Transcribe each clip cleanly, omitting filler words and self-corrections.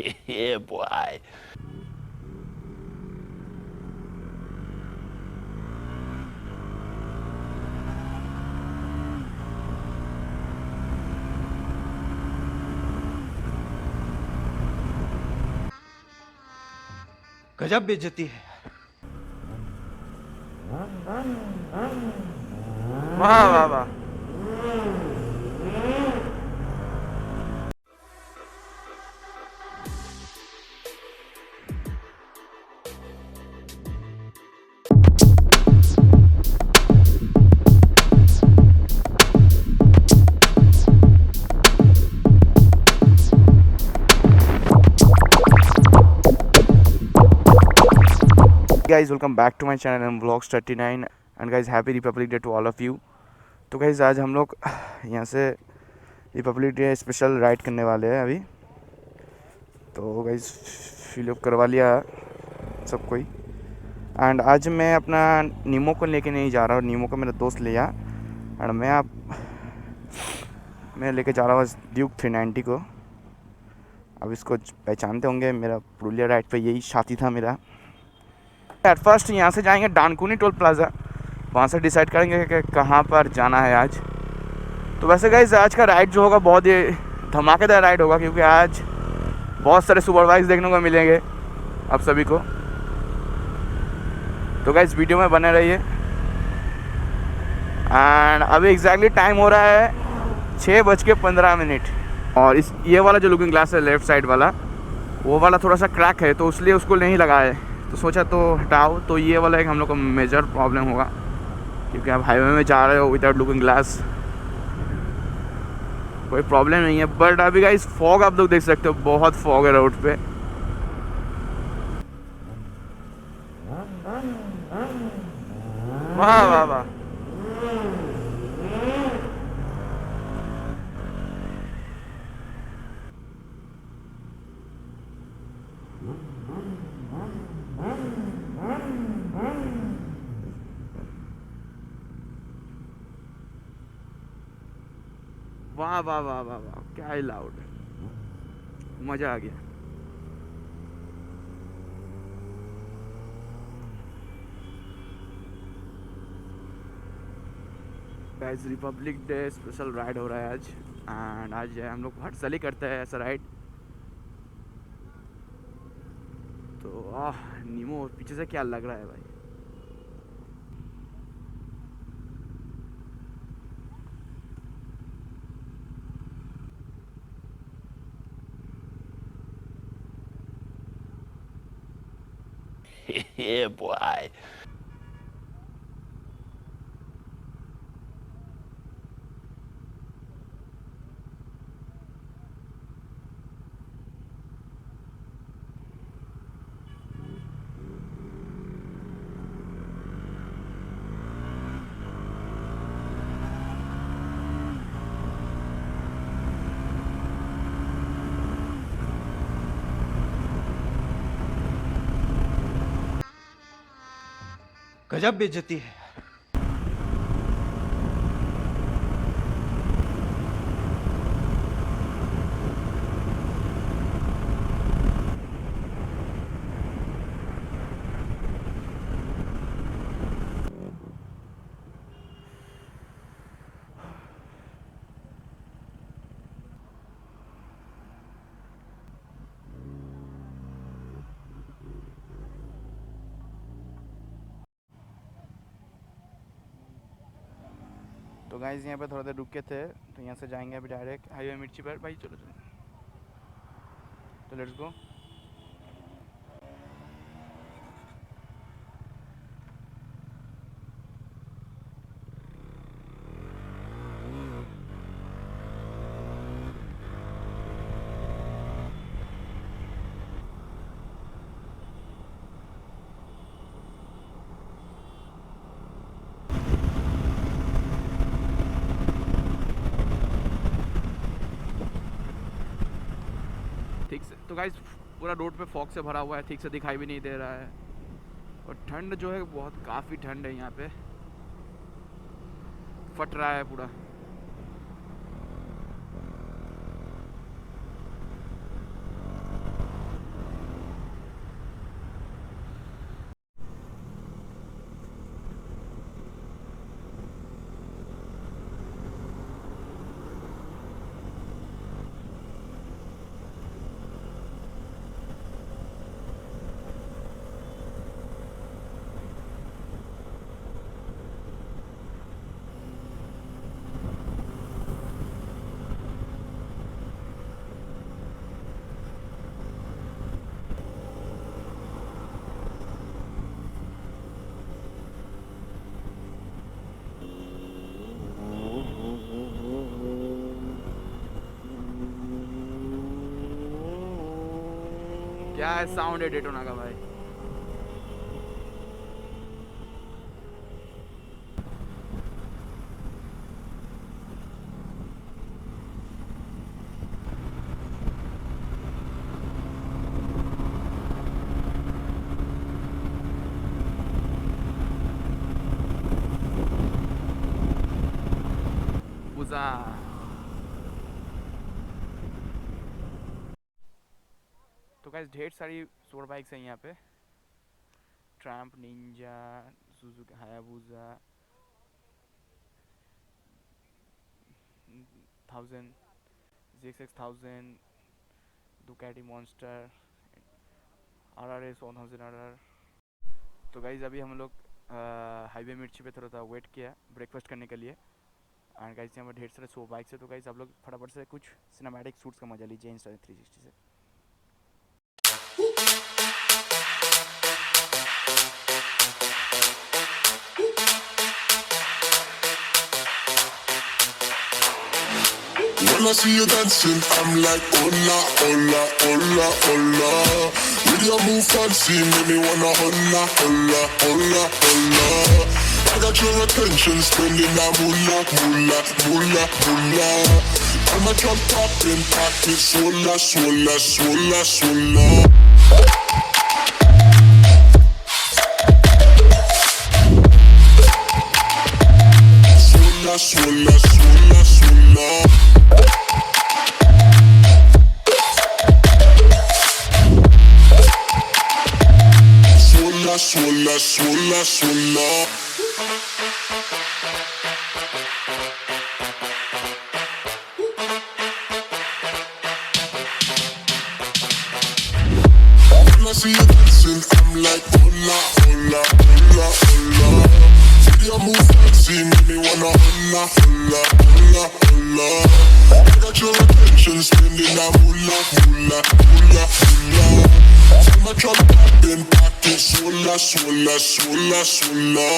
Yeah, boy. गजब बेइज्जती है। वाह वाह वाह। Guys welcome back to my channel and vlogs 39 and guys happy republic day to all of you. तो गाइज आज हम लोग यहाँ से रिपब्लिक डे स्पेशल राइड करने वाले हैं अभी। तो गाइज फिल अप करवा लिया सब कोई। एंड आज मैं अपना नीमो को लेके नहीं जा रहा हूँ, नीमो को मेरा दोस्त लिया एंड मैं लेके जा रहा हूँ ड्यूक 390 को। अब इसको पहचानते होंगे, मेरा पुरुलिया राइड पे यही साथी था मेरा। एट फर्स्ट यहाँ से जाएंगे डानकुनी टोल प्लाज़ा, वहाँ से डिसाइड करेंगे कि कहाँ पर जाना है आज। तो वैसे गाइस आज का राइड जो होगा बहुत ही धमाकेदार राइड होगा, क्योंकि आज बहुत सारे सुपर बाइक्स देखने को मिलेंगे आप सभी को। तो गाइस वीडियो में बने रहिए। एंड अभी एग्जैक्टली टाइम हो रहा है 6:15। और इस ये वाला जो लुकिंग ग्लास है लेफ़्ट साइड वाला, वो वाला थोड़ा सा क्रैक है, तो इसलिए उसको नहीं लगाए, तो सोचा तो हटाओ। तो ये वाला एक हम लोग को मेजर प्रॉब्लम होगा, क्योंकि आप हाईवे में जा रहे हो विदाउट लुकिंग ग्लास। कोई प्रॉब्लम नहीं है, बट अभी गाइस फॉग आप लोग देख सकते हो, बहुत फॉग है रोड पे। वाह वाह वाह। वाह वाह वाह वाह वाह, क्या ही लाउड, मज़ा आ गया। Guys Republic day special ride हो रहा है आज। एंड आज हम लोग हर साल ही करते हैं ऐसा राइड। तो नीमो पीछे से क्या लग रहा है भाई। Yeah, boy. गजब बेइज्जती है। तो गाइस यहाँ पे थोड़ा देर रुके थे, तो यहाँ से जाएंगे अभी डायरेक्ट हाईवे मिर्ची पर। भाई चलो चलो, तो लेट्स गो। ठीक से तो गाइस पूरा रोड पे फॉग से भरा हुआ है, ठीक से दिखाई भी नहीं दे रहा है। और ठंड जो है बहुत काफ़ी ठंड है यहाँ पे, फट रहा है पूरा। क्या है साउंड है डेटोना का भाई। बुजा। तो गाइस ढेर सारी सुपर बाइक्स हैं यहाँ पे। Triumph, Ninja, Suzuki Hayabusa, 1000, ZX1000, Ducati Monster, RRS 1000 RR। तो गाइस अभी हम लोग हाईवे मिर्ची पे थोड़ा सा वेट किया ब्रेकफास्ट करने के लिए। एंड गाइस यहाँ पर ढेर सारे सो बाइक्स है। तो गाइस आप लोग फटाफट से कुछ सिनेमैटिक शूट्स का मजा लीजिए इंस्टा 360 से। When I see you dancing, I'm like, hola, hola, hola, hola. With your move fancy, make me wanna hola, hola, hola, hola. I got your attention, spending that moolah, moolah, moolah, moolah. I'm a drop popping, pocket, swola, swola, swola, swola. Swola, swola, swola, swola. Swola, swola, swola. When I see you dancing, I'm like, hola, hola, hola, hola. See you move fancy, make me wanna hola, hola, hola, hola. I got your attention, spending that moolah, moolah, moolah, moolah. I'm a drop popping, pocket, swola, swola, swola, swola.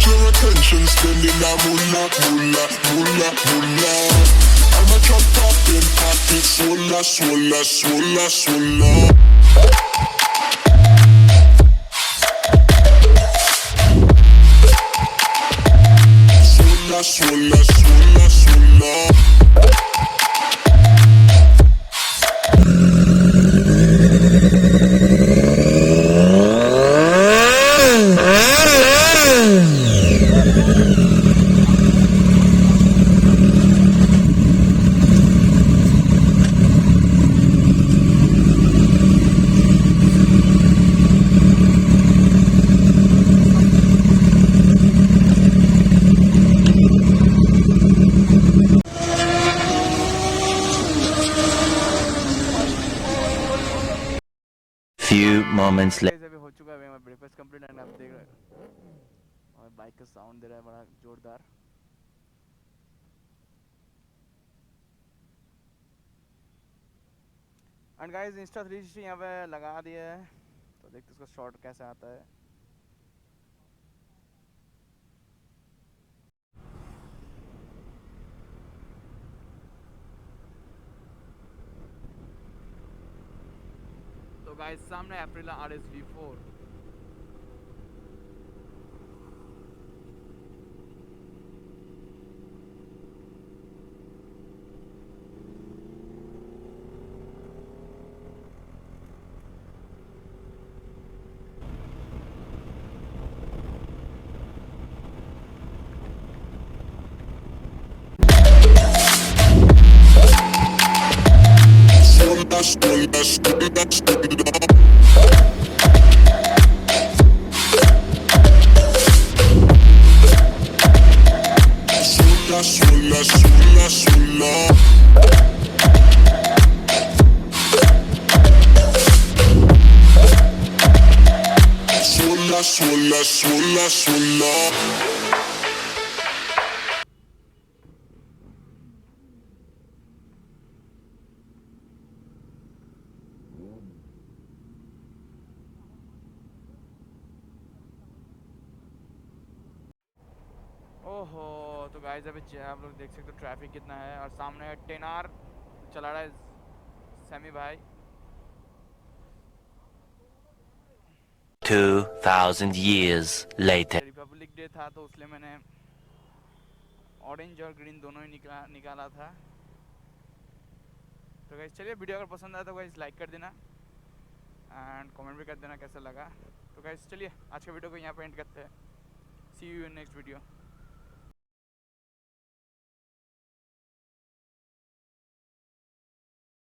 Your attention, spending that moolah, moolah, moolah, moolah. I'm a drop popping, pocket, swola, swola, swola, swola. Swola, swola, swola, swola. Few moments later. Guys अभी हो चुका है मेरा breakfast complete and आप देख रहे हैं और बाइक का साउंड दे रहा है बड़ा जोरदार। एंड गाइस इंस्टा 360 यहाँ पे लगा दिया है तो देखते उसका शॉट कैसे आता है। तो गाइस सामने अप्रिला RS V4। Swola, swola, swola, swola. Swola, swola, swola, swola. Swola, swola, swola, swola. ओहो, तो गाइस अभी आप लोग देख सकते हो ट्रैफिक कितना है, और सामने 10R चला रहा है सैमी भाई। 2000 years later. रिपब्लिक डे था तो इसलिए मैंने ऑरेंज और ग्रीन दोनों ही निकाला था। तो गाइस चलिए, वीडियो अगर पसंद आया तो गाइस लाइक कर देना एंड कमेंट भी कर देना कैसा लगा। तो गाइस चलिए आज का वीडियो को यहाँ पे एंड करते हैं। सी यू इन नेक्स्ट वीडियो।